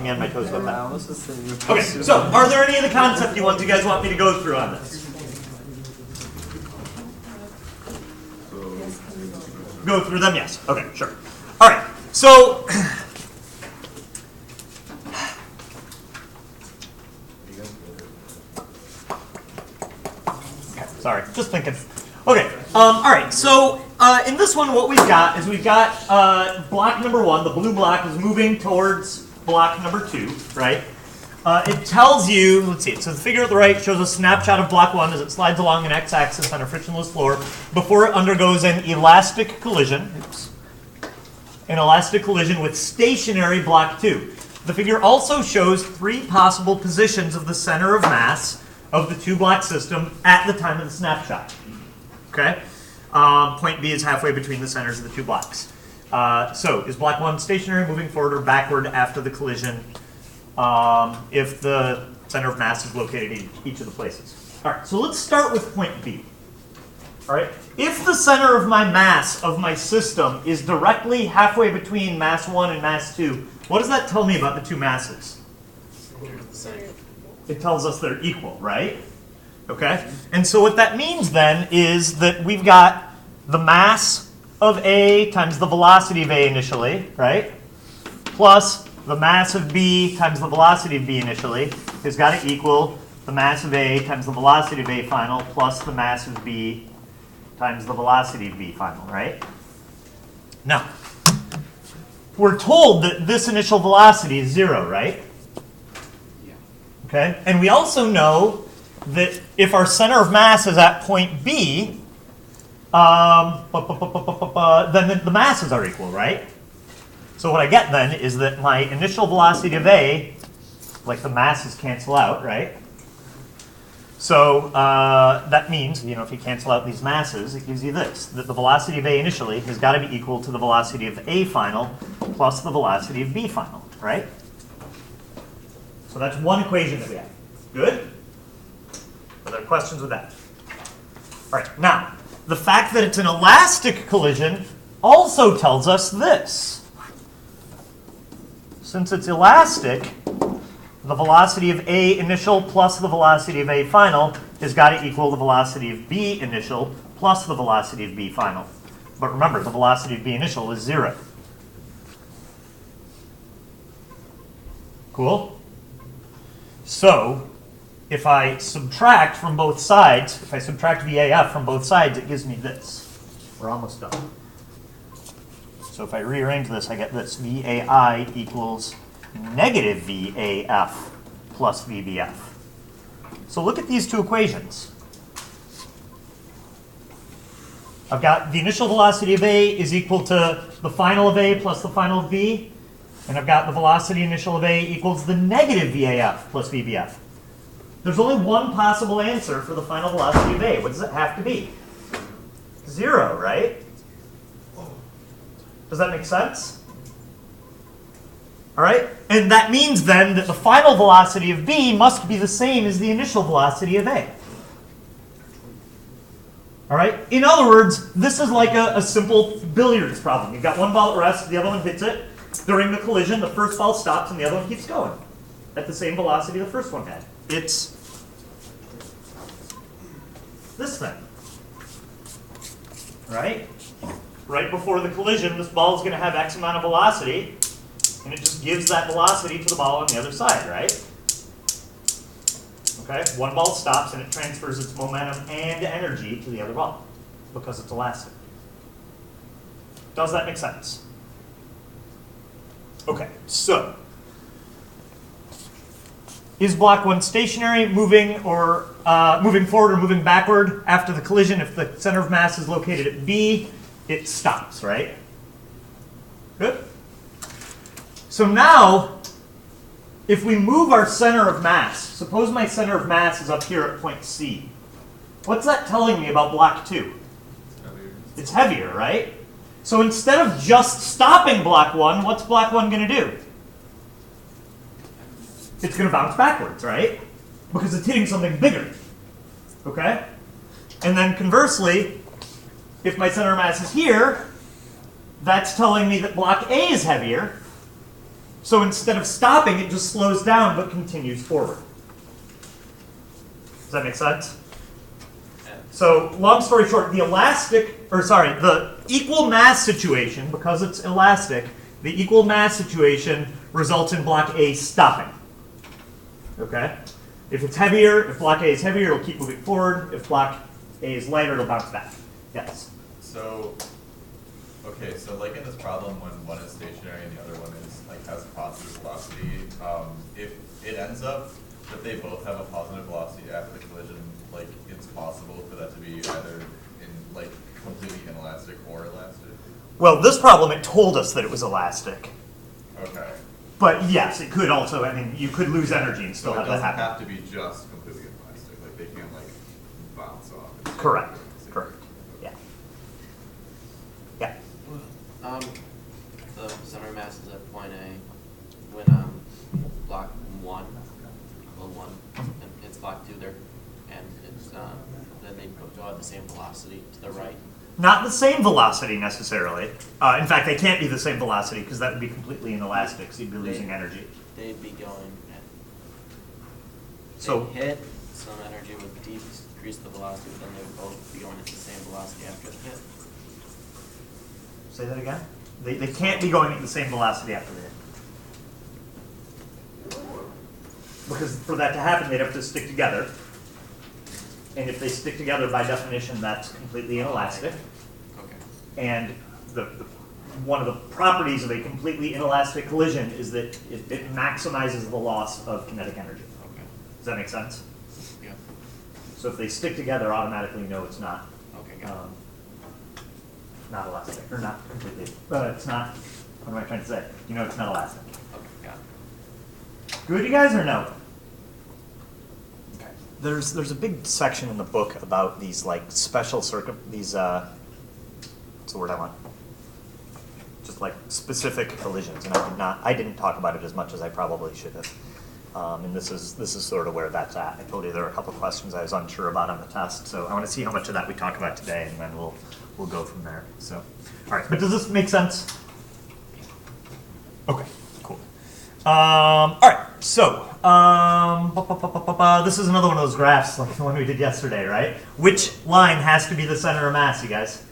me on my toes about that. Okay, so are there any of the concept you guys want me to go through on this? Go through them, yes. Okay, sure. All right, so sorry, just thinking. Okay, all right, so in this one what we've got is block number 1, the blue block is moving towards block number 2, right? It tells you, let's see, so the figure at the right shows a snapshot of block 1 as it slides along an x-axis on a frictionless floor before it undergoes an elastic collision. An elastic collision with stationary block 2. The figure also shows 3 possible positions of the center of mass of the 2-block system at the time of the snapshot. Okay? Point B is halfway between the centers of the 2 blocks. So, is block 1 stationary, moving forward or backward after the collision if the center of mass is located in each of the places? All right, so let's start with point B. All right, if the center of my mass of my system is directly halfway between mass 1 and mass 2, what does that tell me about the 2 masses? It tells us they're equal, right? Okay, and so what that means then is that we've got the mass of A times the velocity of A initially, right? Plus the mass of B times the velocity of B initially has got to equal the mass of A times the velocity of A final plus the mass of B times the velocity of B final, right? Now, we're told that this initial velocity is 0, right? Yeah. Okay, and we also know that if our center of mass is at point B, then the masses are equal, right? So what I get then is that my initial velocity of A, like the masses cancel out, right? So that means, if you cancel out these masses, it gives you this, that the velocity of A initially has got to be equal to the velocity of A final plus the velocity of B final, right? So that's one equation that we have. Good? Are there questions with that? All right, now, the fact that it's an elastic collision also tells us this. Since it's elastic, the velocity of A initial plus the velocity of A final has got to equal the velocity of B initial plus the velocity of B final. But remember, the velocity of B initial is 0. Cool? So, if I subtract from both sides, if I subtract VAF from both sides, it gives me this. We're almost done. So if I rearrange this, I get this. VAI equals negative VAF plus VBF. So look at these 2 equations. I've got the initial velocity of A is equal to the final of A plus the final of B. And I've got the velocity initial of A equals the negative VAF plus VBF. There's only one possible answer for the final velocity of A. What does it have to be? 0, right? Does that make sense? All right? And that means then that the final velocity of B must be the same as the initial velocity of A. All right? In other words, this is like a simple billiards problem. You've got one ball at rest, the other one hits it. During the collision, the first ball stops and the other one keeps going at the same velocity the first one had. It's this thing. Right? Right before the collision, this ball is going to have X amount of velocity, and it just gives that velocity to the ball on the other side, right? Okay, one ball stops and it transfers its momentum and energy to the other ball because it's elastic. Does that make sense? Okay, so is block 1 stationary, moving forward or moving backward after the collision? If the center of mass is located at B, it stops, right? Good. So now, if we move our center of mass, suppose my center of mass is up here at point C. What's that telling me about block 2? It's heavier, right? So instead of just stopping block 1, what's block 1 going to do? It's going to bounce backwards, right? Because it's hitting something bigger. Okay? And then conversely, if my center of mass is here, that's telling me that block A is heavier So instead of stopping, it just slows down but continues forward. Does that make sense? So long story short, the equal mass situation, because it's elastic, the equal mass situation results in block A stopping. Okay? If it's heavier, if block A is heavier, it'll keep moving forward. If block A is lighter, it'll bounce back. Yes? So, okay, so like in this problem when one is stationary and the other one is like has positive velocity, if it ends up that they both have a positive velocity after the collision, like it's possible for that to be either in like completely inelastic or elastic? Well, this problem, it told us that it was elastic. Okay. But yes, it could also, I mean, you could lose energy and still So it have that doesn't happen. have to be just completely inelastic, like they can't like bounce off. Correct. Correct. Yeah. Yeah. The center of mass is at point A. When block 1, and it's block 2 there, and it's then they go at the same velocity to the right. Not the same velocity necessarily. In fact, they can't be the same velocity because that would be completely inelastic, so you'd be losing energy. They'd be going at. So They'd hit, some energy would decrease the velocity, but then they would both be going at the same velocity after the hit. say that again? They can't be going at the same velocity after the hit. Because for that to happen, they'd have to stick together. And if they stick together, by definition, that's completely inelastic. Okay. And one of the properties of a completely inelastic collision is that it maximizes the loss of kinetic energy. Okay. Does that make sense? Yeah. So if they stick together, automatically no, it's not. Okay, got it. Not elastic, or not completely. It's not. What am I trying to say? You know, it's not elastic. Okay, got it. Good, you guys, or no? Okay. There's a big section in the book about these like special what's the word I want? Just like specific collisions, and I didn't talk about it as much as I probably should have. And this is sort of where that's at. I told you there were a couple questions I was unsure about on the test, so I want to see how much of that we talk about today, and then we'll go from there. So, all right, but does this make sense? Okay, cool. All right, so this is another one of those graphs like the one we did yesterday, right? Which line has to be the center of mass, you guys?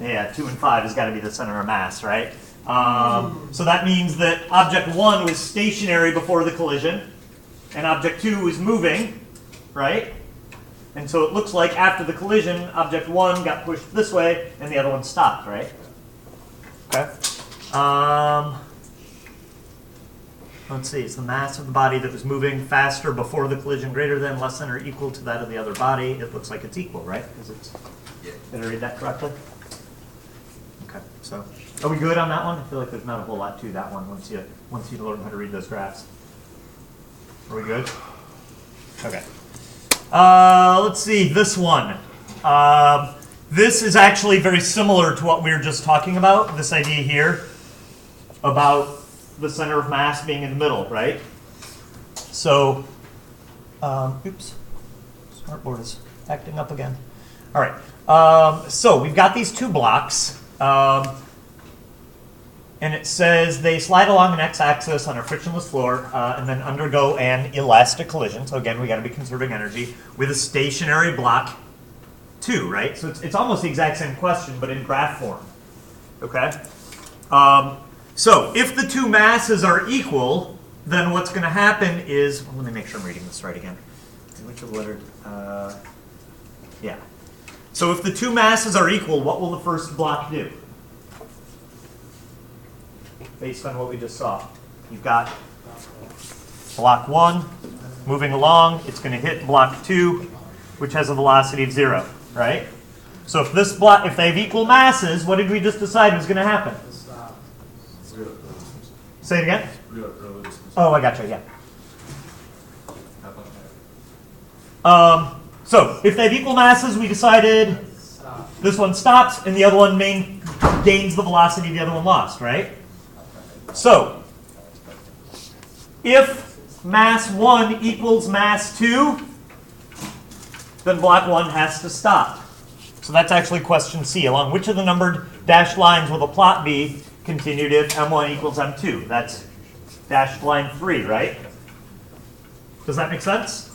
Yeah, 2 and 5 has got to be the center of mass, right? So that means that object 1 was stationary before the collision, and object 2 was moving, right? And so it looks like after the collision, object 1 got pushed this way, and the other one stopped, right? Okay. Let's see, is the mass of the body that was moving faster before the collision greater than, less than, or equal to that of the other body? It looks like it's equal, right? Because it's. Yeah. Did I read that correctly? Okay, so are we good on that one? I feel like there's not a whole lot to that one once you learn how to read those graphs. Are we good? Okay. Let's see, this one. This is actually very similar to what we were just talking about, this idea here about the center of mass being in the middle, right? So, oops, smartboard is acting up again. All right, so we've got these two blocks, and it says they slide along an x-axis on a frictionless floor and then undergo an elastic collision. So again, we got to be conserving energy with a stationary block 2, right? So it's almost the exact same question, but in graph form. Okay. So if the two masses are equal, then what's going to happen is, well, let me make sure I'm reading this right again. Which of the letter? Yeah. So if the two masses are equal, what will the first block do? Based on what we just saw. You've got block 1 moving along. It's going to hit block 2, which has a velocity of 0, right? So if this block, if they have equal masses, what did we just decide was going to happen? Say it again? Oh, I gotcha, yeah. So if they have equal masses, we decided this one stops and the other one gains the velocity the other one lost, right? So if mass 1 equals mass 2, then block 1 has to stop. So that's actually question C. Along which of the numbered dashed lines will the plot be continued if M1 equals M2? That's dashed line 3, right? Does that make sense?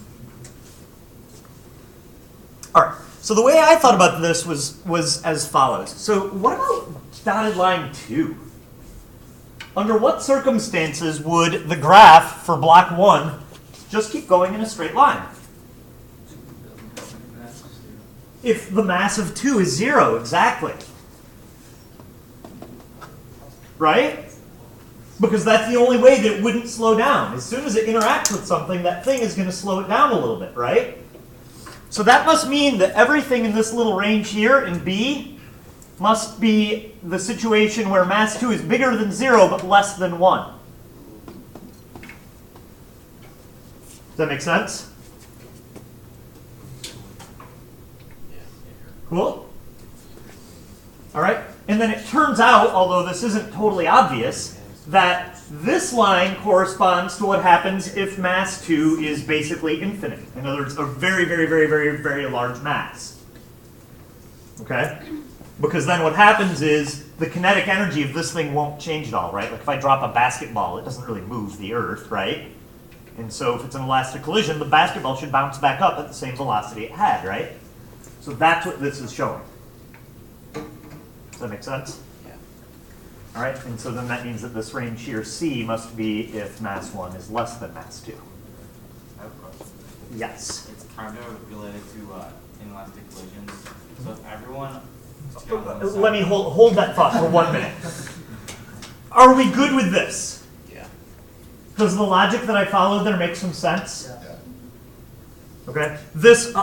All right. So the way I thought about this was as follows. So what about dotted line 2? Under what circumstances would the graph for block 1 just keep going in a straight line? If the mass of 2 is 0, exactly. Right? Because that's the only way that it wouldn't slow down. As soon as it interacts with something, that thing is going to slow it down a little bit, right? So that must mean that everything in this little range here in B must be the situation where mass 2 is bigger than 0 but less than 1. Does that make sense? Cool? All right. And then it turns out, although this isn't totally obvious, that this line corresponds to what happens if mass 2 is basically infinite. In other words, a very, very, very, very, very large mass. Okay? Because then what happens is the kinetic energy of this thing won't change at all, right? Like if I drop a basketball, it doesn't really move the Earth, right? And so if it's an elastic collision, the basketball should bounce back up at the same velocity it had, right? So that's what this is showing. Does that make sense? Yeah. All right, and so then that means that this range here, C, must be if mass 1 is less than mass 2. I have a question. Yes. It's kind of related to inelastic collisions. So if everyone... Let me hold that thought for 1 minute. Are we good with this? Yeah. Does the logic that I followed there make some sense? Yeah. Okay. This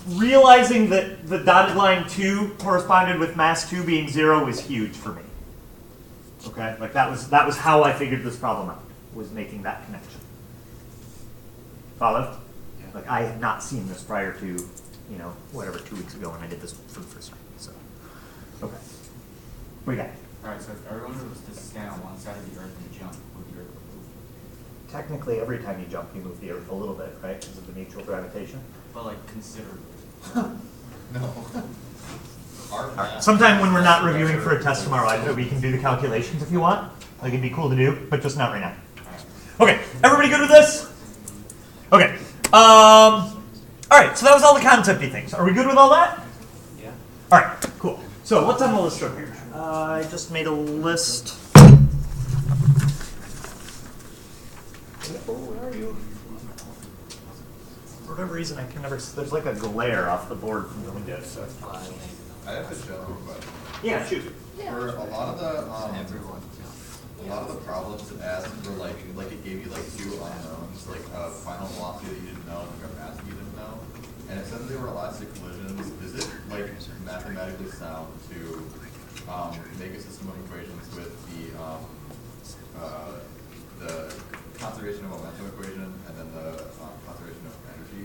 realizing that the dotted line 2 corresponded with mass 2 being 0 was huge for me. Okay, like that was how I figured this problem out, was making that connection. Follow? Yeah. Like I had not seen this prior to, whatever, 2 weeks ago when I did this for the first time. So, okay. What do you got? Alright, so if everyone was to stand on one side of the Earth and jump, would the Earth move? Technically, every time you jump, you move the Earth a little bit, right? Because of the nature of gravitation. But like considerably. No. Sometime when we're not reviewing for a test tomorrow, we can do the calculations if you want. Like it'd be cool to do, but just not right now. Okay, everybody good with this? Okay. All right, so that was all the concepty things. Are we good with all that? Yeah. All right, cool. So what's on the list over here? I just made a list. Where are you? For whatever reason, I can never. There's like a glare off the board from the window. So. I have a general question. Yeah, shoot. For a lot of the problems it asked were like it gave you like 2 unknowns, like a final velocity that you didn't know, and like a mass that you didn't know. And it said that they were elastic collisions. Is it like mathematically sound to make a system of equations with the conservation of momentum equation and then the conservation of energy?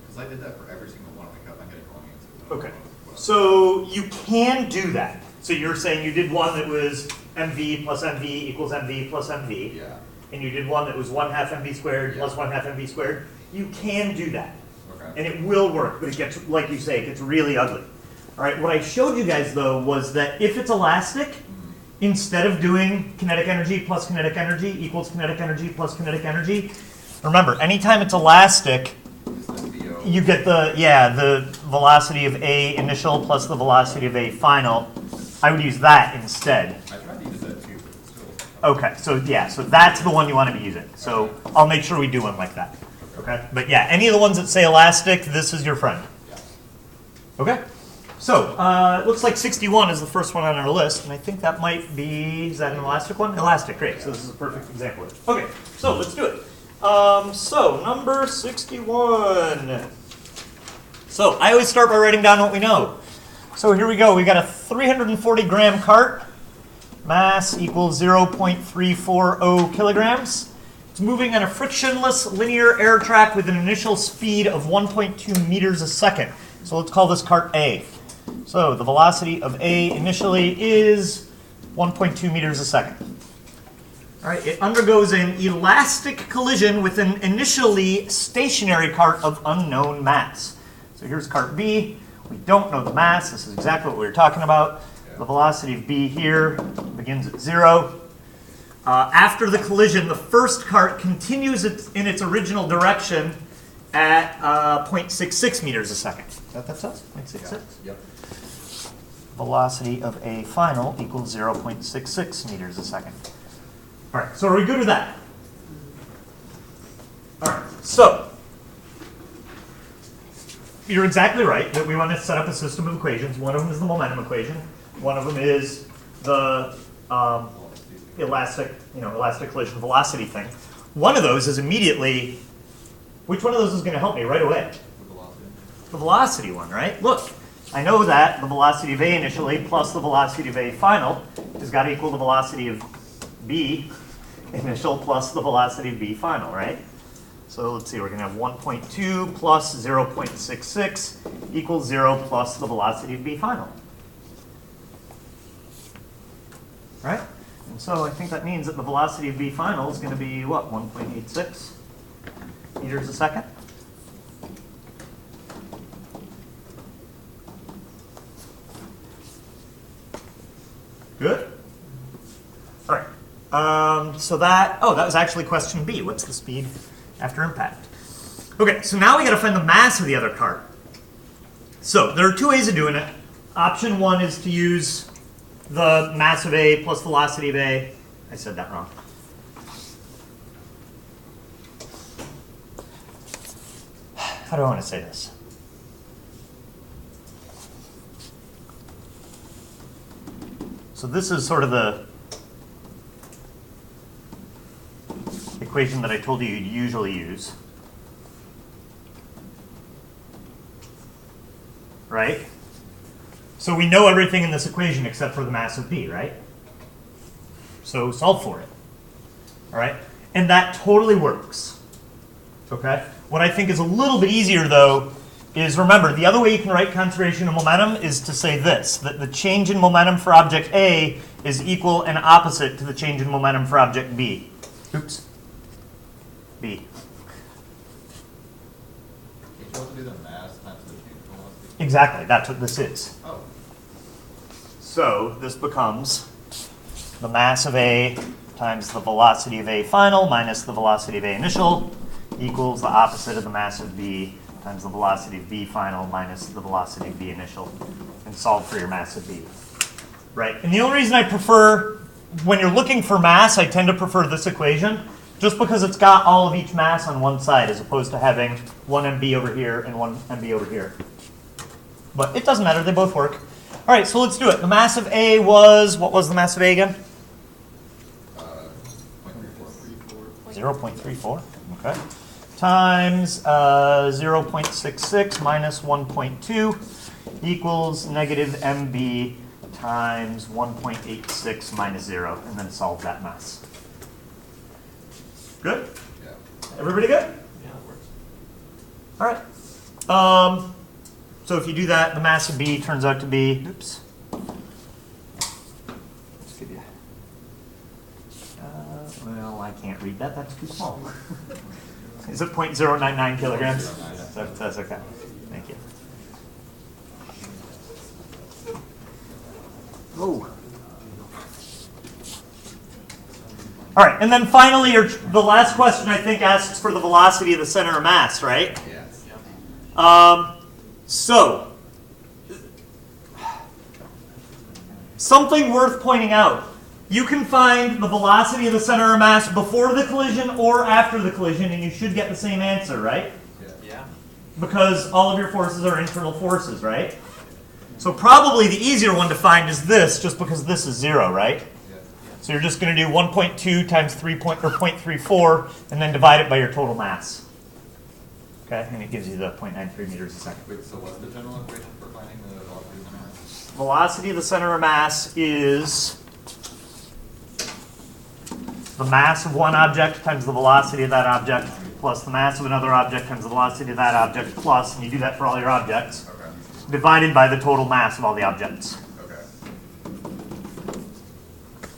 Because I did that for every single one. I'm getting wrong answers. Okay. So you can do that. So you're saying you did one that was mv plus mv equals mv plus mv. Yeah. And you did one that was 1/2 mv squared plus 1/2 mv squared. You can do that. Okay. And it will work, but it gets, like you say, it gets really ugly. All right, what I showed you guys, though, was that if it's elastic, instead of doing kinetic energy plus kinetic energy equals kinetic energy plus kinetic energy, remember, anytime it's elastic, you get the velocity of A initial plus the velocity of A final. I would use that instead. I tried to use that too, but it's still. Okay, so yeah, so that's the one you want to be using. So I'll make sure we do one like that. Okay, but yeah, any of the ones that say elastic, this is your friend. Okay, so it looks like 61 is the first one on our list, and I think that might be, is that an elastic one? Elastic, great, so this is a perfect example of it. Okay, so let's do it. So number 61. So I always start by writing down what we know. So here we go, we got a 340 gram cart, mass equals 0.340 kilograms. It's moving on a frictionless linear air track with an initial speed of 1.2 meters a second. So let's call this cart A. So the velocity of A initially is 1.2 meters a second. All right, it undergoes an elastic collision with an initially stationary cart of unknown mass. So here's cart B. We don't know the mass. This is exactly what we were talking about. The velocity of B here begins at 0. after the collision, the first cart continues in its original direction at 0.66 meters a second. Is that what that says? 0.66? Yep. Velocity of A final equals 0.66 meters a second. All right, so are we good with that? All right, so you're exactly right that we want to set up a system of equations. One of them is the momentum equation. One of them is the elastic collision velocity thing. One of those is immediately, which one of those is going to help me right away? The velocity one, right? Look, I know that the velocity of A initially plus the velocity of A final has got to equal the velocity of B initial plus the velocity of B final, right? So let's see, we're going to have 1.2 plus 0.66 equals 0 plus the velocity of B final. Right? And so I think that means that the velocity of B final is going to be, what, 1.86 meters a second? Good? All right. So that was actually question B. What's the speed after impact? Okay, so now we got to find the mass of the other cart. So there are two ways of doing it. Option one is to use the mass of A plus velocity of A. I said that wrong. How do I want to say this? So this is sort of the equation that I told you you'd usually use. Right? So we know everything in this equation except for the mass of B, right? So solve for it. All right? And that totally works. Okay? What I think is a little bit easier, though, is remember, the other way you can write conservation of momentum is to say this, that the change in momentum for object A is equal and opposite to the change in momentum for object B. Oops. B. Can't you also do the mass times the change in velocity? Exactly, that's what this is. Oh. So this becomes the mass of A times the velocity of A final minus the velocity of A initial equals the opposite of the mass of B times the velocity of B final minus the velocity of B initial, and solve for your mass of B. Right? And the only reason I prefer, when you're looking for mass, I tend to prefer this equation, just because it's got all of each mass on one side, as opposed to having one MB over here and one MB over here. But it doesn't matter, they both work. All right, so let's do it. The mass of A was, what was the mass of A again? 0.34, okay. Times 0.66 minus 1.2 equals negative MB times 1.86 minus 0, and then solve that mass. Good? Yeah. Everybody good? Yeah, it works. All right. So if you do that, the mass of B turns out to be, oops. Let's give you, well, I can't read that. That's too small. Is it 0.099 kilograms? That's okay. Thank you. Oh. All right, and then finally, the last question, I think, asks for the velocity of the center of mass, right? Yes. So, something worth pointing out. You can find the velocity of the center of mass before the collision or after the collision, and you should get the same answer, right? Yeah. Because all of your forces are internal forces, right? So probably the easier one to find is this, just because this is 0, right? So you're just going to do 1.2 times 0.34, and then divide it by your total mass. Okay, and it gives you the 0.93 meters a second. Wait, so what's the general equation for finding the velocity of the mass? Velocity of the center of mass is the mass of one object times the velocity of that object plus the mass of another object times the velocity of that object plus, and you do that for all your objects, Okay. divided by the total mass of all the objects. Okay.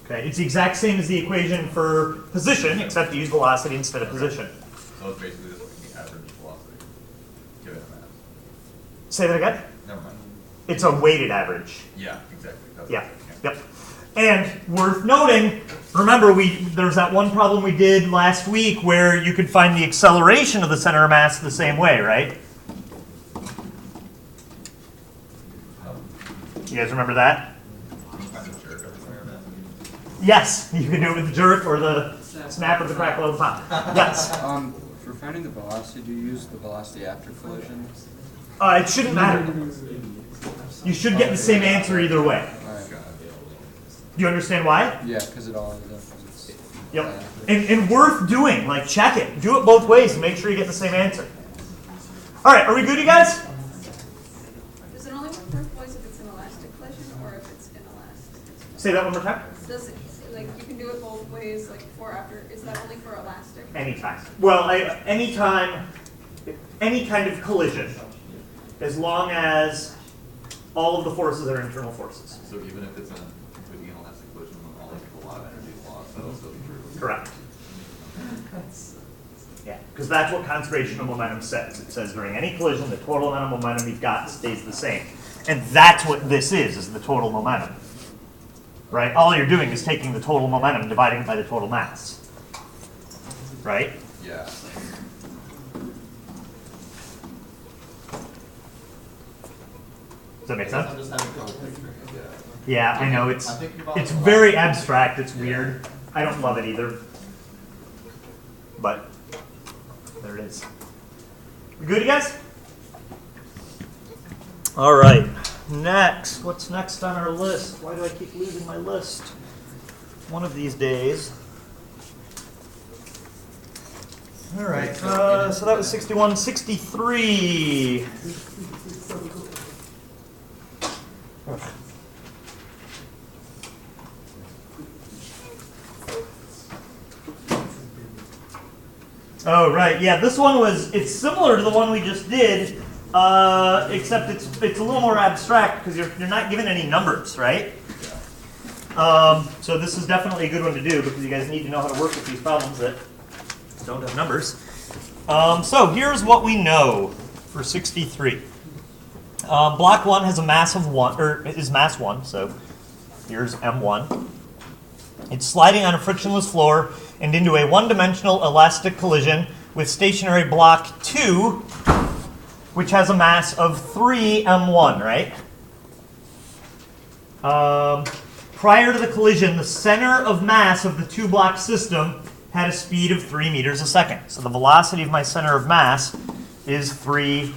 Okay, it's the exact same as the equation for position, except you use velocity instead of position. So it's basically just looking at the average velocity given a mass. Say that again? Never mind. It's a weighted average. Yeah, exactly. That's Yeah, what- yep. And worth noting, remember there's that one problem we did last week where you could find the acceleration of the center of mass the same way, right? You guys remember that? Yes, you can do it with the jerk or the snap or the crackle of the pop. Yes. For finding the velocity, do you use the velocity after collision? It shouldn't matter. You should get the same answer either way. Alright. Do you understand why? Yeah, because it all is. Yep. And worth doing, like check it. Do it both ways to make sure you get the same answer. All right, are we good, you guys? Does it only work both ways if it's an elastic collision or if it's inelastic? Say that one more time. Does it, like, you can do it both ways, like before, after, is that only for elastic? Anytime. Well, anytime, any kind of collision, as long as all of the forces are internal forces. So even if it's an elastic collision when all like a lot of energy is lost, that'll still be true. Correct. Yeah, because that's what conservation of momentum says. It says during any collision, the total amount of momentum you've got stays the same. And that's what this is the total momentum. Right? All you're doing is taking the total momentum and dividing it by the total mass. Right? Yeah. Does that make sense? I'm just having trouble picturing it. Yeah, I know. I'm thinking about It's the very velocity. abstract. It's weird. I don't love it either. But there it is. We good, you guys? All right. Next. What's next on our list? Why do I keep losing my list? One of these days. All right. So that was 61. 63. Oh, right. Yeah, this one it's similar to the one we just did, except it's a little more abstract because you're not given any numbers, right? So this is definitely a good one to do because you guys need to know how to work with these problems that don't have numbers. So here's what we know for 63. Block 1 has a mass of 1, or is mass 1, so here's M1. It's sliding on a frictionless floor and into a one-dimensional elastic collision with stationary block 2, which has a mass of 3 M1, right? Prior to the collision, the center of mass of the two-block system had a speed of 3 meters a second. So the velocity of my center of mass is 3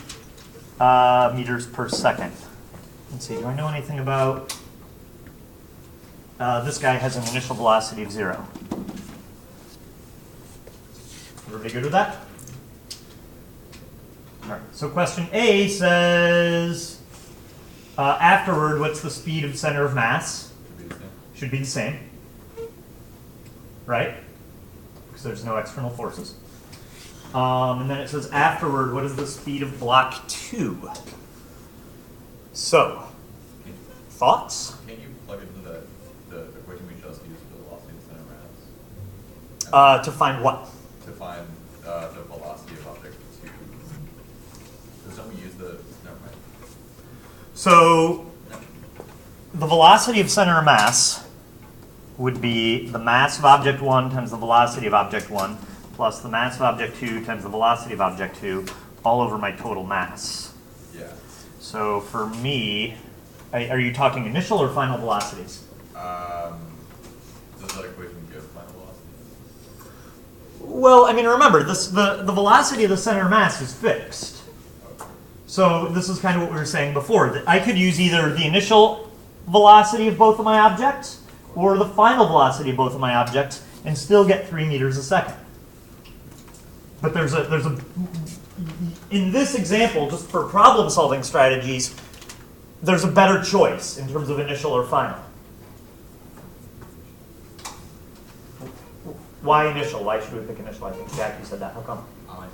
meters per second. Let's see, do I know anything about... this guy has an initial velocity of 0. Everybody good with that? All right, so question A says, afterward, what's the speed of center of mass? Should be the same. Right? Because there's no external forces. And then it says afterward, what is the speed of block 2? So, thoughts? Can you plug into the equation we just used for the velocity of center mass? To find what? To find the velocity of object 2. Because don't we use the... Never mind. So, the velocity of center of mass would be the mass of object 1 times the velocity of object 1 plus the mass of object 2 times the velocity of object 2 all over my total mass. Yeah. So for me, are you talking initial or final velocities? Does that equation give final velocity? Well, I mean, remember, the velocity of the center of mass is fixed. So this is kind of what we were saying before, that I could use either the initial velocity of both of my objects or the final velocity of both of my objects and still get 3 meters a second. But there's a in this example, just for problem solving strategies, there's a better choice in terms of initial or final. Why initial? Why should we pick initial? I think Jackie said that. How come?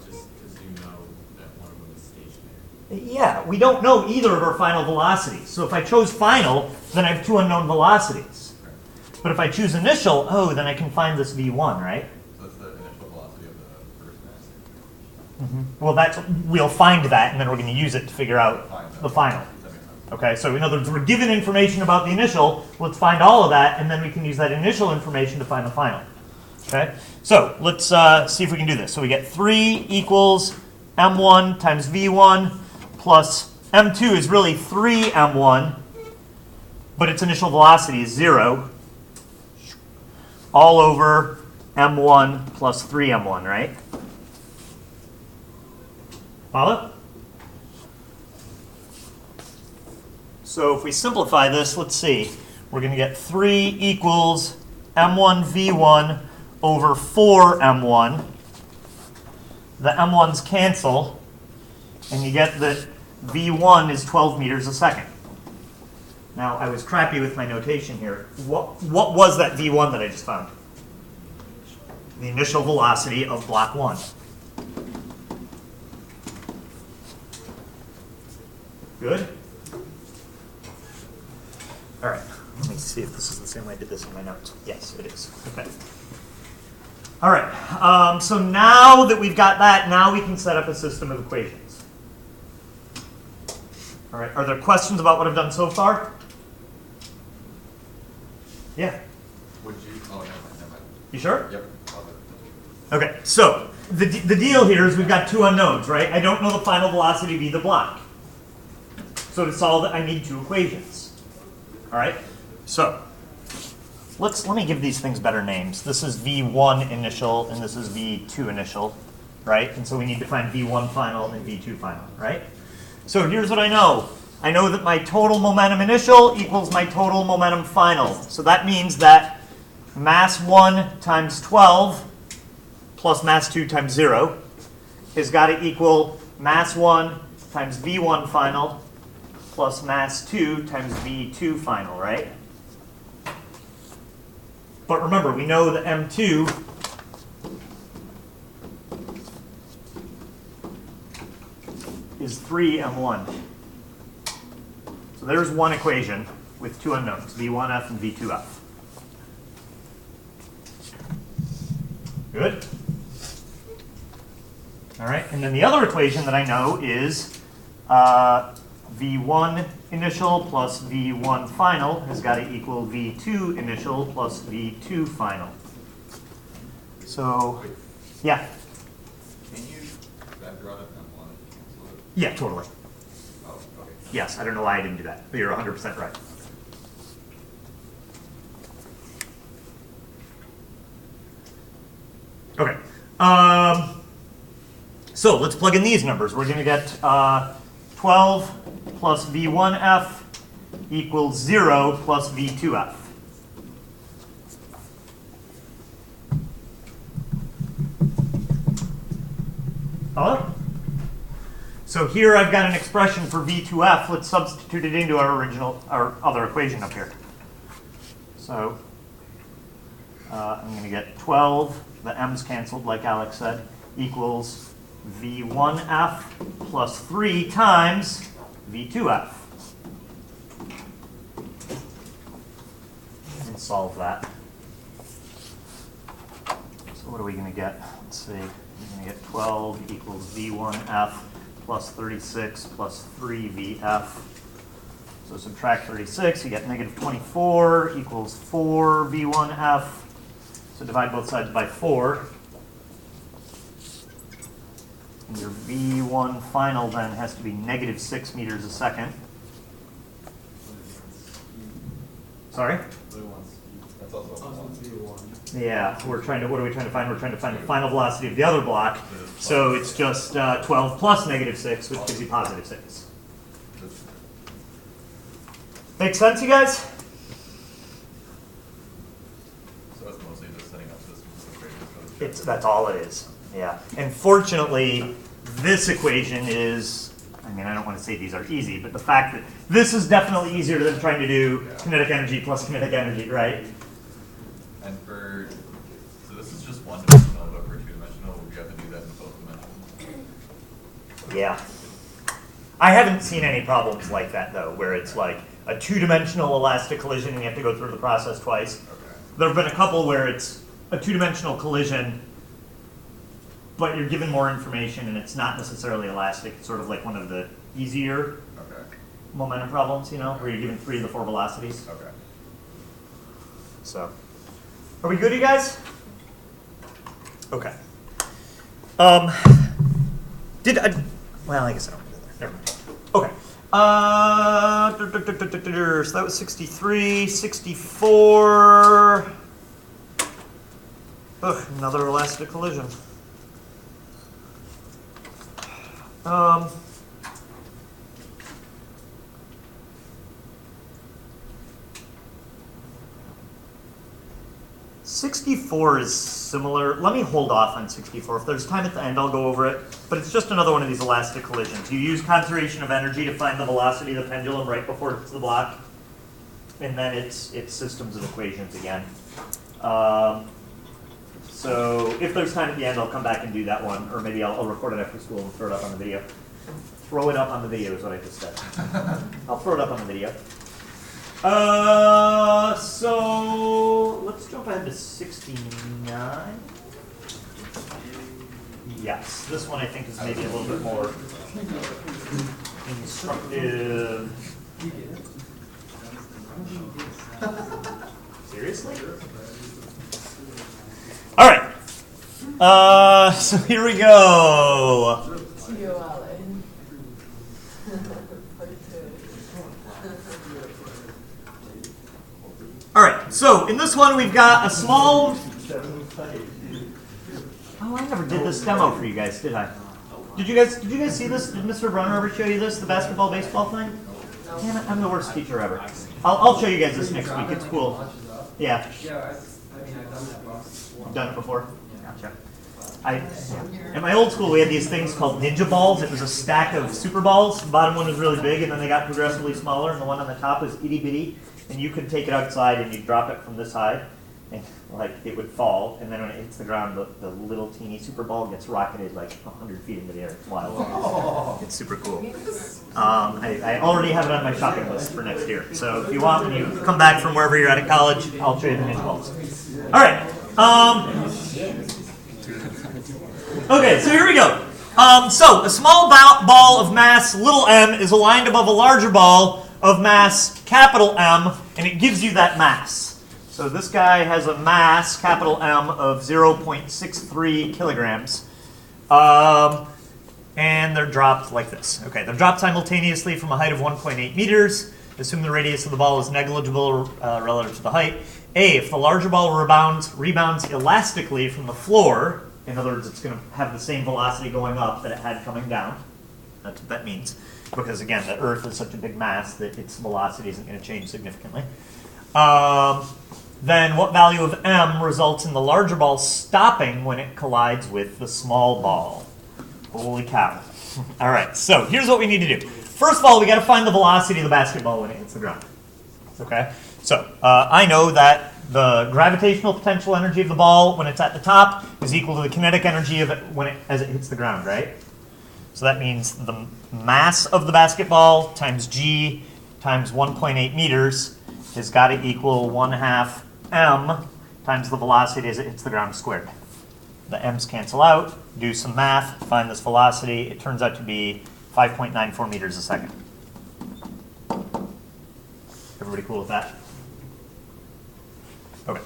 Just because you know that one of them is stationary. Yeah, we don't know either of our final velocities. So if I chose final, then I have 2 unknown velocities. But if I choose initial, oh, then I can find this V1, right? So that's the initial velocity of the first mass. Well, we'll find that, and then we're going to use it to figure out Find that. the final. That makes sense. Okay, so in other words, we're given information about the initial. Let's find all of that, and then we can use that initial information to find the final. Okay, so let's see if we can do this. So we get 3 equals m1 times v1 plus m2 is really 3m1, but its initial velocity is 0, all over m1 plus 3m1, right? Follow? So if we simplify this, let's see. We're going to get 3 equals m1 v1 over 4 m1. The m1's cancel, and you get that v1 is 12 meters a second. Now, I was crappy with my notation here. What was that v1 that I just found? The initial velocity of block 1. Good? All right, let me see if this is the same way I did this in my notes. Yes, it is. Okay. All right, so now that we've got that, now we can set up a system of equations. All right, are there questions about what I've done so far? Yeah. Would you, oh, never mind. You sure? Yep. Okay, so the deal here is we've got 2 unknowns, right? I don't know the final velocity v the block. So to solve it, I need 2 equations. All right, so let me give these things better names. This is v1 initial, and this is v2 initial, right? And so we need to find v1 final and v2 final, right? So here's what I know. I know that my total momentum initial equals my total momentum final. So that means that mass 1 times 12 plus mass 2 times 0 has got to equal mass 1 times v1 final plus mass 2 times v2 final, right? But remember, we know that m2 is 3m1. So there's one equation with 2 unknowns, v1f and v2f. Good? All right, and then the other equation that I know is v1 initial plus v1 final has got to equal v2 initial plus v2 final. So, yeah. Can you factor out M1 and cancel it? Yeah, totally. Oh, okay. Yes, I don't know why I didn't do that, but you're 100% right. Okay. So let's plug in these numbers. We're going to get 12 plus v1f equals 0 plus v2f. Follow? So here I've got an expression for v2f. Let's substitute it into our other equation up here. So I'm going to get 12, the m's canceled like Alex said, equals v1f plus 3 times v2f. And solve that. So what are we going to get? Let's see. We're going to get 12 equals v1f plus 36 plus 3vf. So subtract 36, you get negative 24 equals 4 v1f. So divide both sides by 4. And your v1 final then has to be negative 6 meters a second. Sorry? That's also one. Yeah, so what are we trying to find? We're trying to find the final velocity of the other block. So it's just 12 plus negative 6, which gives you positive 6. Make sense, you guys? So it's mostly just setting up systems of equations. That's all it is. Yeah. And fortunately, this equation is, I mean, I don't want to say these are easy, but the fact that this is definitely easier than trying to do kinetic energy plus kinetic energy, right? And so this is just one dimensional, but for 2 dimensional, we have to do that in both dimensions. Yeah. I haven't seen any problems like that, though, where it's like a 2-dimensional elastic collision and you have to go through the process twice. Okay. There have been a couple where it's a 2-dimensional collision, but you're given more information and it's not necessarily elastic. It's sort of like one of the easier Okay. momentum problems, you know, where you're given 3 of the 4 velocities. Okay. So, are we good, you guys? Okay. Did I? Well, I guess I don't do that. Never mind. Okay. So that was 63, 64. Ugh, another elastic collision. 64 is similar. Let me hold off on 64. If there's time at the end, I'll go over it. But it's just another one of these elastic collisions. You use conservation of energy to find the velocity of the pendulum right before it hits the block. And then it's systems of equations again. So if there's time at the end, I'll come back and do that one. Or maybe I'll record it after school and throw it up on the video. Throw it up on the video is what I just said. I'll throw it up on the video. So let's jump ahead to 69. Yes, this one I think is maybe a little bit more instructive. Seriously? All right. So here we go. All right, so in this one we've got a small. Oh, I never did this demo for you guys, did I? Did you guys see this? Did Mr. Brunner ever show you this, the basketball baseball thing? Damn it, I'm the worst teacher ever. I'll show you guys this next week. It's cool. Yeah. You've done it before? Gotcha. In my old school, we had these things called ninja balls. It was a stack of super balls. The bottom one was really big, and then they got progressively smaller, and the one on the top was itty bitty. And you could take it outside, and you drop it from this high, and like it would fall. And then when it hits the ground, the little teeny super ball gets rocketed like 100 feet into the air. It's wild. Oh. It's super cool. I already have it on my shopping list for next year. So if you want, when you come back from wherever you're at in college, I'll show you the ninja balls. All right. Okay, so here we go. So a small ball of mass little m is aligned above a larger ball of mass capital M, and it gives you that mass. So this guy has a mass, capital M, of 0.63 kilograms. And they're dropped like this. Okay, they're dropped simultaneously from a height of 1.8 meters. Assume the radius of the ball is negligible relative to the height. A, if the larger ball rebounds elastically from the floor, in other words, it's going to have the same velocity going up that it had coming down. That's what that means. Because again, the Earth is such a big mass that its velocity isn't going to change significantly. Then what value of m results in the larger ball stopping when it collides with the small ball? Holy cow. All right, so here's what we need to do. First of all, we got to find the velocity of the basketball when it hits the ground. Okay, so I know that the gravitational potential energy of the ball when it's at the top is equal to the kinetic energy of it as it hits the ground, right? So that means the mass of the basketball times g times 1.8 meters has got to equal 1/2 m times the velocity as it hits the ground squared. The m's cancel out, do some math, find this velocity. It turns out to be 5.94 meters a second. Everybody cool with that? Okay.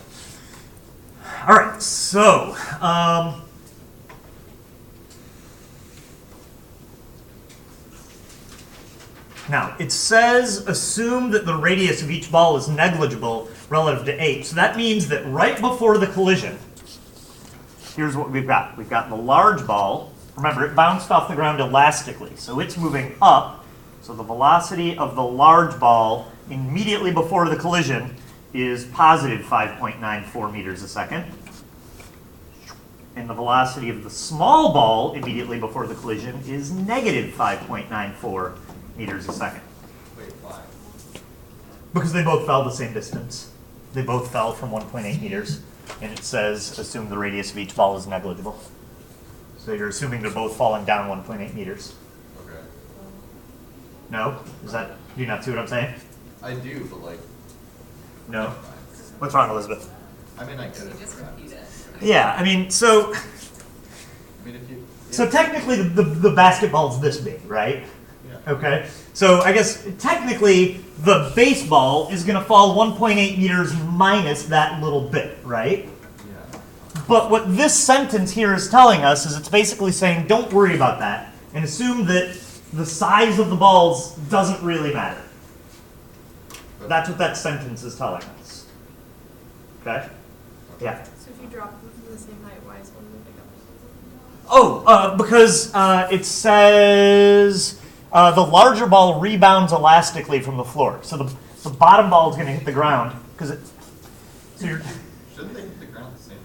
All right, so now, it says assume that the radius of each ball is negligible relative to 8. So that means that right before the collision, here's what we've got. We've got the large ball. Remember, it bounced off the ground elastically. So it's moving up. So the velocity of the large ball immediately before the collision is positive 5.94 meters a second. And the velocity of the small ball immediately before the collision is negative 5.94 meters a second. Wait, why? Because they both fell the same distance. They both fell from 1.8 meters. And it says assume the radius of each ball is negligible. So you're assuming they're both falling down 1.8 meters. Okay. No? Do you not see what I'm saying? I do, but like. No? What's wrong, Elizabeth? I mean, I get it. Just repeat it. Yeah, I mean, so I mean, if you. technically the basketball's this big, right? Yeah. Okay, so I guess technically the baseball is going to fall 1.8 meters minus that little bit, right? Yeah. But what this sentence here is telling us is it's basically saying don't worry about that and assume that the size of the balls doesn't really matter. That's what that sentence is telling us. Okay? Yeah. So if you drop them from the same height, why is one moving up? Oh, because it says the larger ball rebounds elastically from the floor. So the bottom ball is going to hit the ground because it. So you're. Shouldn't they hit the ground at the same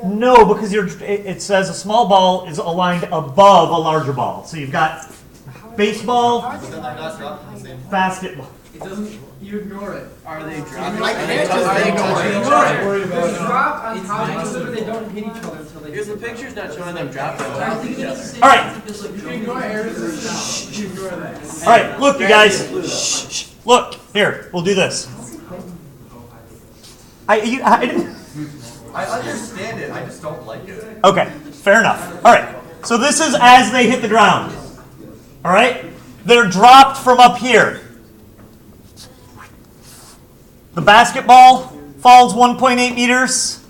time? No, because it says a small ball is aligned above a larger ball. So you've got baseball, But then they're not dropped at the same time. basketball. It doesn't, you ignore it. Are they dropping? I can't just ignore it. They drop on top of each other, they don't hit each other until they. Because the picture's not showing them dropping on top of each other. All right. You ignore errors, you ignore that. All right, look, you guys. Shh. Look, here, we'll do this. I didn't. I understand it, I just don't like it. Okay, fair enough. All right, so this is as they hit the ground. All right, they're dropped from up here. The basketball falls 1.8 meters.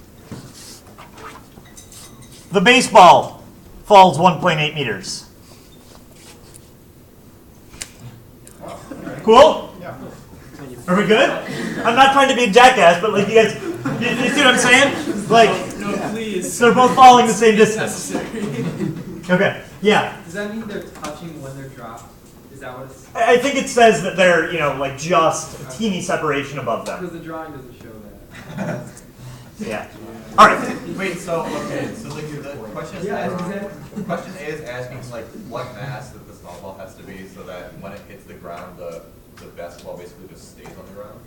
The baseball falls 1.8 meters. Cool? Are we good? I'm not trying to be a jackass, but like you guys, you see what I'm saying? Like, No, please. they're both falling the same distance. Okay, yeah. Does that mean they're touching when they're dropped? Is that what it's? I think it says that they're, like just a teeny separation above them. Because the drawing doesn't show that. Yeah. All right. Wait, so, okay, so like the question is, Yeah, question A is asking like what mass that the small ball has to be so that when it hits the ground, the basketball basically just stays on the ground?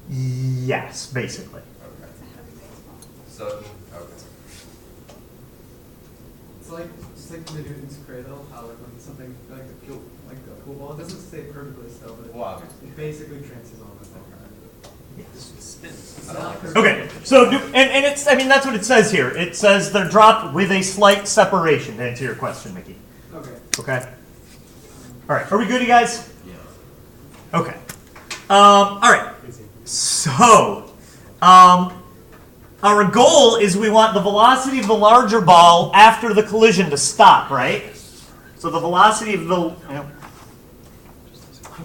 Yes, basically. Okay. So, okay. It's like just like the Newton's cradle, how like when something like a pool ball, it doesn't stay perfectly still, but Well, obviously. it basically transfers all this. I don't like this. Okay. So, and it's, I mean, that's what it says here. It says they're dropped with a slight separation, to answer your question, Mickey. Okay. Okay. All right. Are we good, you guys? Yeah. Okay. All right. So, our goal is we want the velocity of the larger ball after the collision to stop, right? So the velocity of the,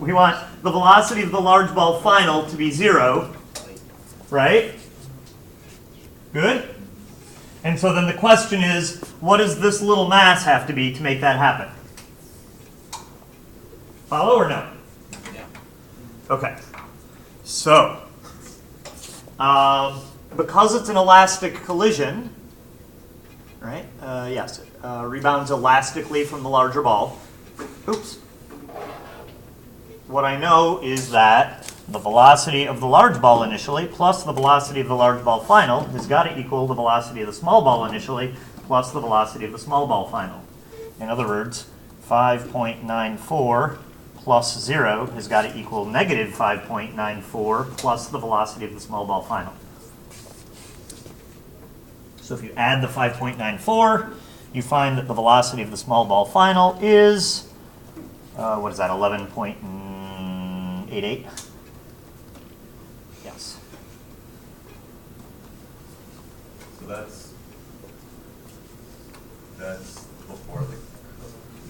we want the velocity of the large ball final to be 0, right? Good? And so then the question is, what does this little mass have to be to make that happen? Follow or no? Yeah. Okay. So, because it's an elastic collision, right? Yes, it rebounds elastically from the larger ball. Oops. What I know is that the velocity of the large ball initially plus the velocity of the large ball final has got to equal the velocity of the small ball initially plus the velocity of the small ball final. In other words, 5.94 plus 0 has got to equal negative 5.94 plus the velocity of the small ball final. So if you add the 5.94, you find that the velocity of the small ball final is, what is that, 11.88? Yes. So that's before the.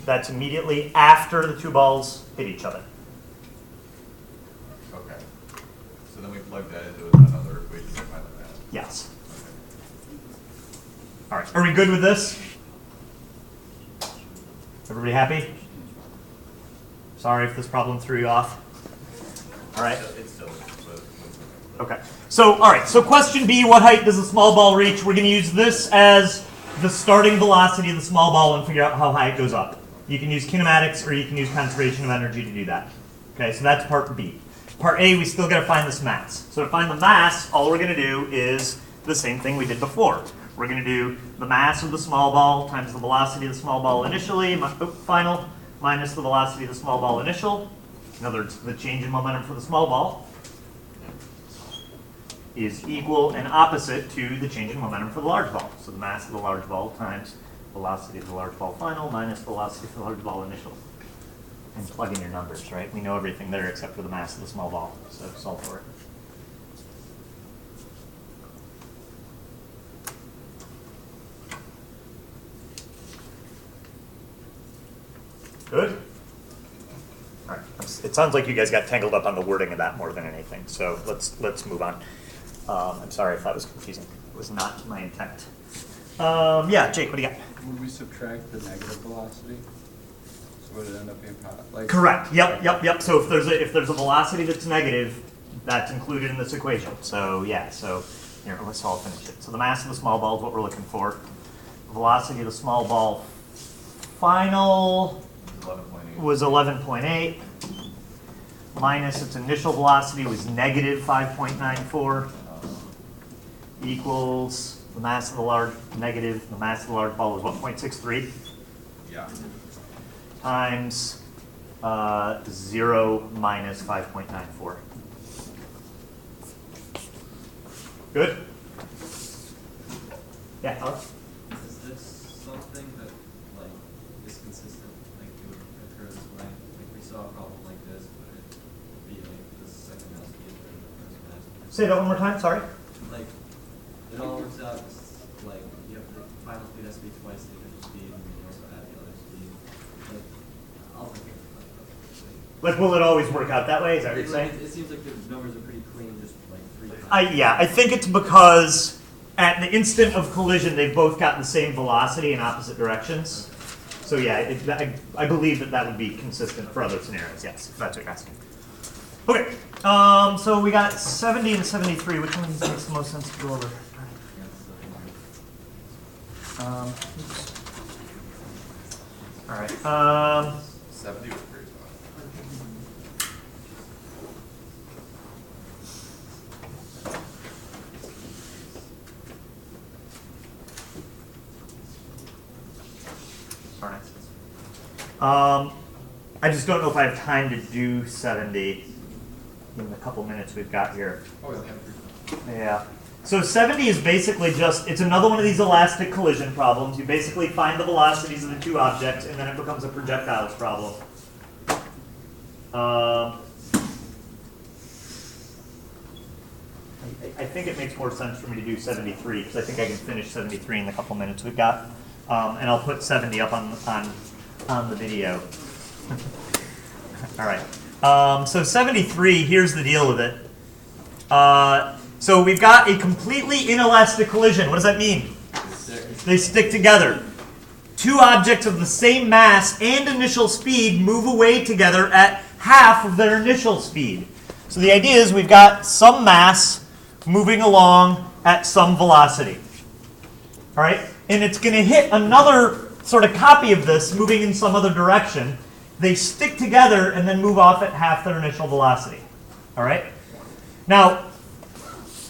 That's immediately after the two balls hit each other. Okay. So then we plug that into another equation to find the mass. Yes. Okay. All right. Are we good with this? Everybody happy? Sorry if this problem threw you off. All right. It's still, but. Okay. So, all right. So question B, what height does the small ball reach? We're going to use this as the starting velocity of the small ball and figure out how high it goes up. You can use kinematics or you can use conservation of energy to do that. Okay, so that's part B. Part A, we still got to find this mass. So to find the mass, all we're going to do is the same thing we did before. We're going to do the mass of the small ball times the velocity of the small ball initially, final, minus the velocity of the small ball initial. In other words, the change in momentum for the small ball is equal and opposite to the change in momentum for the large ball. So the mass of the large ball times velocity of the large ball final minus velocity of the large ball initial. and plug in your numbers, right? We know everything there except for the mass of the small ball, so solve for it. Good? All right. It sounds like you guys got tangled up on the wording of that more than anything, so let's move on. I'm sorry if that was confusing. It was not my intent. Yeah, Jake, what do you got? Would we subtract the negative velocity? So would it end up being like? Correct. Yep. So if there's a velocity that's negative, that's included in this equation. So yeah. So here, let's all finish it. So the mass of the small ball is what we're looking for. Velocity of the small ball final 11.8. was 11.8 minus its initial velocity was negative 5.94 equals the mass of the large negative the mass of the large ball was what, 0.63 Yeah. times 0 minus 5.94. Good? Yeah, Alex? Is this something that, like, is consistent, like, it would occur this way? Like, we saw a problem like this, but it would be like the second mass speed or the first mass. Say that one more time, sorry. Like, it all works out, like, you have the final speed has to be twice the initial speed, and you also add the other speed. Like, I'll think of it. Like, will it always work out that way? Is that what you're saying? It seems like the numbers are pretty clean, just like 3 times. Yeah, I think it's because at the instant of collision, they've both got the same velocity in opposite directions. So yeah, I believe that would be consistent for other scenarios, yes, if that's what you're asking. Okay, so we got 70 and 73. Which one makes the most sense to go over? Oops. All right. 70 was pretty fun. Sorry. I just don't know if I have time to do 70 in the couple minutes we've got here. Oh, we only have 3 times. Yeah. So 70 is basically just, it's another one of these elastic collision problems. You basically find the velocities of the two objects, and then it becomes a projectiles problem. I think it makes more sense for me to do 73, because I think I can finish 73 in the couple minutes we've got. And I'll put 70 up on the video. All right. So 73, here's the deal with it. So we've got a completely inelastic collision. What does that mean? They stick together. Two objects of the same mass and initial speed move away together at half of their initial speed. So the idea is we've got some mass moving along at some velocity. All right? And it's going to hit another sort of copy of this moving in some other direction. They stick together and then move off at half their initial velocity. All right? Now,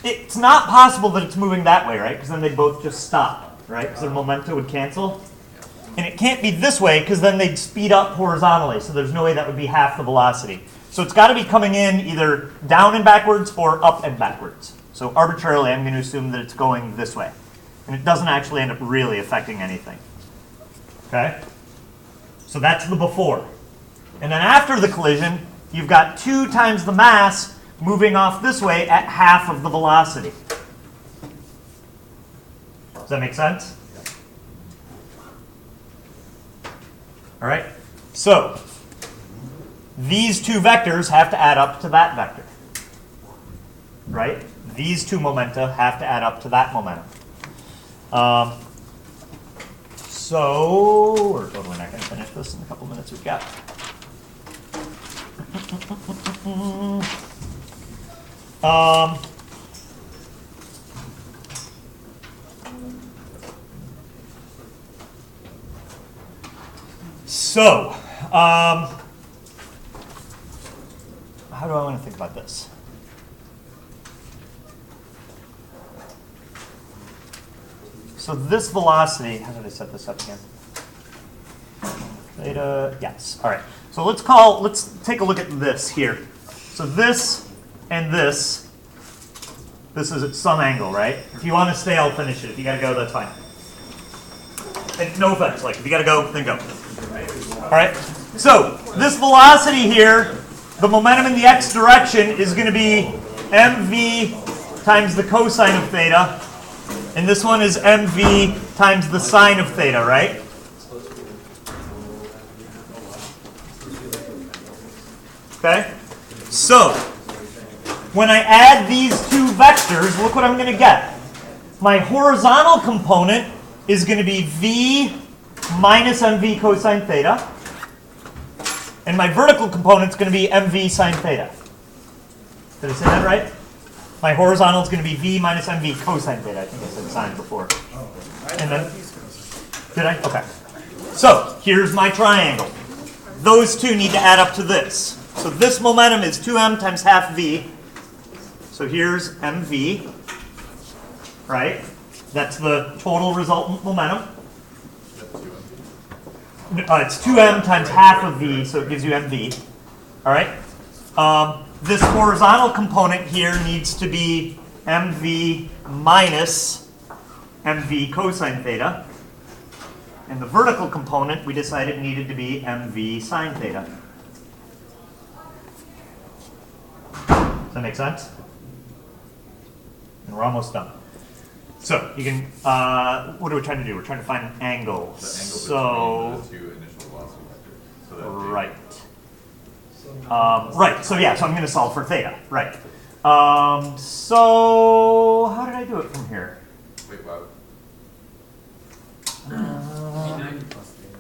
it's not possible that it's moving that way, right? Because then they'd both just stop, right? Because their momentum would cancel. And it can't be this way because then they'd speed up horizontally. So there's no way that would be half the velocity. So it's got to be coming in either down and backwards or up and backwards. So arbitrarily, I'm going to assume that it's going this way. And it doesn't actually end up really affecting anything. Okay? So that's the before. And then after the collision, you've got 2 times the mass moving off this way at half of the velocity. Does that make sense? All right. So these two vectors have to add up to that vector. Right? These two momenta have to add up to that momentum. So we're totally not going to finish this in the couple minutes we've got. How do I want to think about this? So this velocity, how did I set this up again? Theta, yes. All right. So let's take a look at this here. So this and this is at some angle, right? If you want to stay, I'll finish it. If you got to go, that's fine. And no offense, like if you got to go, then go. All right. So this velocity here, the momentum in the x direction is going to be mv times the cosine of theta. And this one is mv times the sine of theta, right? Okay? So, when I add these two vectors, look what I'm going to get. My horizontal component is going to be v minus mv cosine theta. And my vertical component is going to be mv sine theta. Did I say that right? My horizontal is going to be v minus mv cosine theta. I think I said sine before. And then, did I? Okay. So, here's my triangle. Those two need to add up to this. So this momentum is 2m times half v. So here's mv, right? That's the total resultant momentum. It's 2m times half of v, so it gives you mv. All right? This horizontal component here needs to be mv minus mv cosine theta. And the vertical component, we decided needed to be mv sine theta. Does that make sense? And we're almost done. So you can, what are we trying to do? We're trying to find an angle. The angle So, between the two initial velocity vectors. So that right. Right, so yeah, so I'm going to solve for theta. Right. So, how did I do it from here? Wait, wow. V90 plus theta.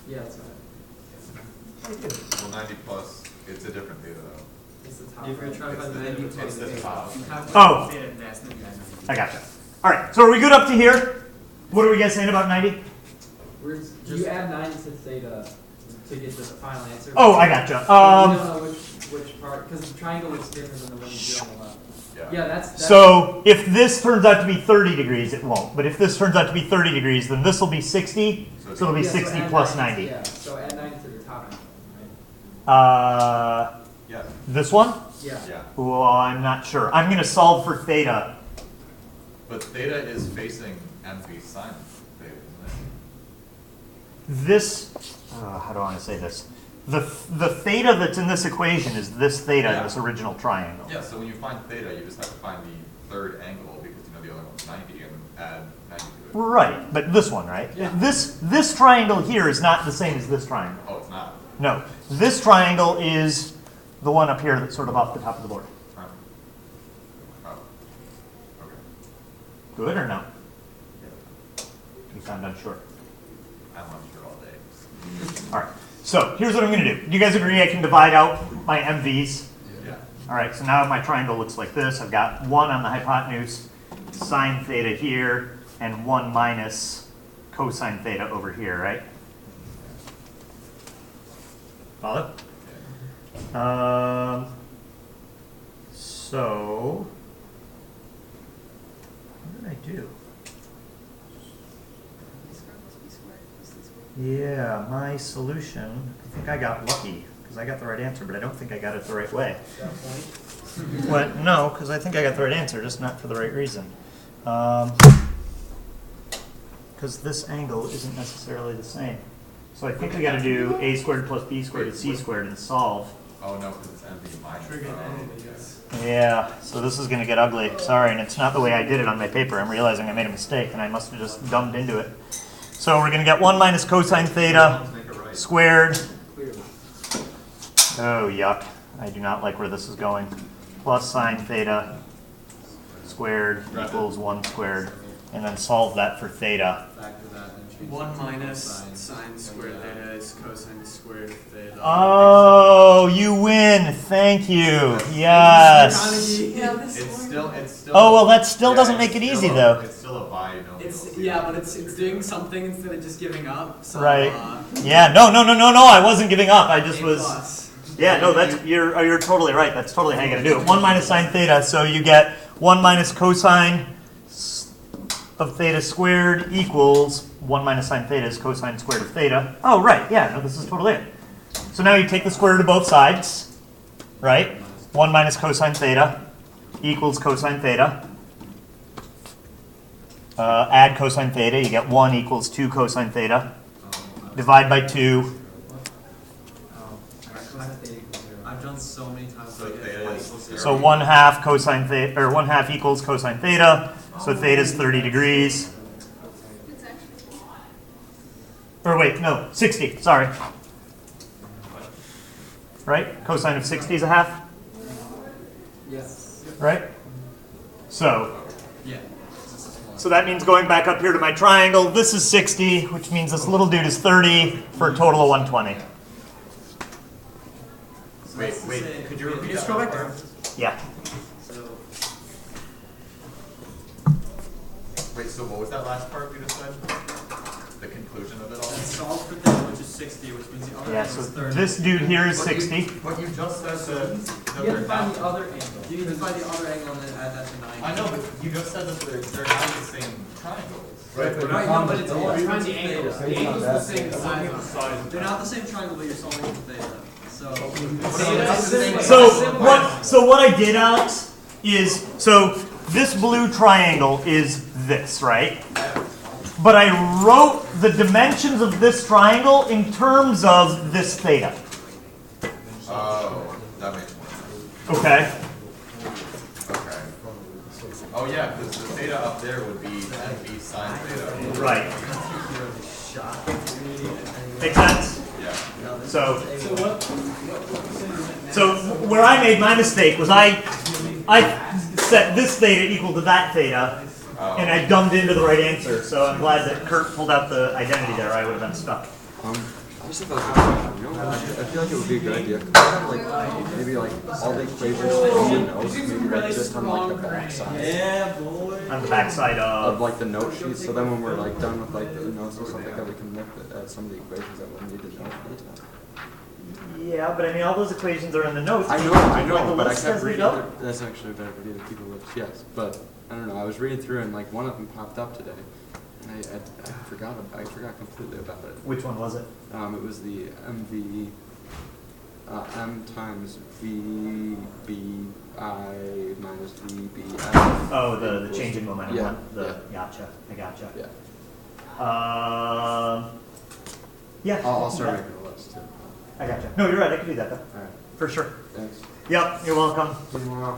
Yeah, that's right. Well, 90 plus, it's a different theta though. It's the top. If you're trying to find 90 plus It's the theta, top. you have Oh. to theta mass than 90. I gotcha. All right, so are we good up to here? What are we guys saying about 90? You add 90 to theta to get the final answer. Oh, I gotcha. You don't know which part, because the triangle looks different than the one you do on the left. Yeah, that's So if this turns out to be 30 degrees, it won't. But if this turns out to be 30 degrees, then this will be 60. So it'll be yeah, 60 add plus 90. 90. Yeah, so add 90 to the top angle, right? Yeah. This one? Yeah. Yeah. Well, I'm not sure. I'm going to solve for theta. But theta is facing mv sine theta, isn't This, how do I want to say this? The theta that's in this equation is this theta in this original triangle. it? Yeah, so when you find theta, you just have to find the third angle because you know the other one's 90 and add 90 to it. Right, but this one, right? Yeah. This triangle here is not the same as this triangle. Oh, it's not. No, this triangle is the one up here that's sort of off the top of the board. Oh. Okay. Good or no? You sound unsure. I'm unsure all day. All right, so here's what I'm going to do. Do you guys agree I can divide out my MVs? Yeah. All right, so now my triangle looks like this. I've got 1 on the hypotenuse, sine theta here, and 1 minus cosine theta over here, right? Follow? So, what did I do? B squared plus B squared plus C squared. Yeah, my solution, I think I got lucky, because I got the right answer, but I don't think I got it the right way. What? No, because I think I got the right answer, just not for the right reason. Because this angle isn't necessarily the same. So I think we got to do a squared plus b squared is c squared and solve. Oh, no, because it's mv minus. Yeah, so this is going to get ugly. Sorry, and it's not the way I did it on my paper. I'm realizing I made a mistake, and I must have just dumbed into it. So we're going to get 1 minus cosine theta squared. Oh, yuck. I do not like where this is going. Plus sine theta squared equals 1 squared. And then solve that for theta. Back to that and change 1 it to minus cosine. sine squared theta is cosine squared theta. Oh, you win. Thank you. Yes. Yeah, this It's one. still. Oh, well, that still yeah, doesn't it's make it still easy, a- though. It's still a binomial. But it's doing something instead of just giving up. So, Right. Yeah, no, I wasn't giving up. I just A was. plus. Yeah, no, you're totally right. That's totally how you gotta do it. 1 minus sine theta, so you get 1 minus cosine of theta squared equals 1 minus sine theta is cosine squared of theta. Oh, right, yeah, no, this is totally it. So now you take the square root of both sides, right? 1 minus cosine theta equals cosine theta. Add cosine theta, you get 1 equals 2 cosine theta. Divide by 2. So 1/2 cosine theta, or 1/2 equals cosine theta. So theta is 30 degrees. It's actually, Or wait, no, 60, sorry. Right? Cosine of 60 is 1/2, Yes. right? So, Yeah. so that means going back up here to my triangle, this is 60, which means this little dude is 30 for a total of 120. Wait, could you repeat Just that? go back there. Yeah. So, Wait, so what was that last part you just said? The conclusion of it all? and solve for theta, which is 60, which means the other Yeah, angle so is 30. this dude here is But you- 60. But you just said that You they're have to find not. the other angle. You need to find the other angle and then add that to 90. I know, but you just said that they're not the same triangles. Right, but Right, no, but it's all Find find the angle. The angle's the same size. They're not the same triangle, but you're solving for theta. So, So what I did, Alex, is, so this blue triangle is this, right? But I wrote the dimensions of this triangle in terms of this theta. Oh, that makes more sense. Okay? Okay. Oh yeah, because the theta up there would be NB sine theta. Right. Make sense? Yeah. So where I made my mistake was I set this theta equal to that theta, and I dumbed into the right answer. So I'm glad that Kurt pulled out the identity there. I would have been stuck. I just have like a question, you know, I feel like it would be a good idea. Could we have like, maybe like all the equations from the notes, maybe like just on like the back side yeah, boy. On the backside of of. like the note sheet, so then when we're like done with like the notes and stuff like that, we can look at some of the equations that we'll need to know for the test. Yeah, but I mean, all those equations are in the notes. I Like know, the but I list kept as we reading, go. that's actually a better idea to keep a list, yes, but I don't know, I was reading through and like one of them popped up today, and I forgot completely about it. Which one was it? It was the MV, M times VBI minus VBI. Oh, the change in momentum Yeah, one. Gotcha. I gotcha. Yeah, Yeah. I'll start making a list too. I gotcha. No, you're right. I can do that though. Alright, For sure. thanks. Yep. You're welcome. See you tomorrow.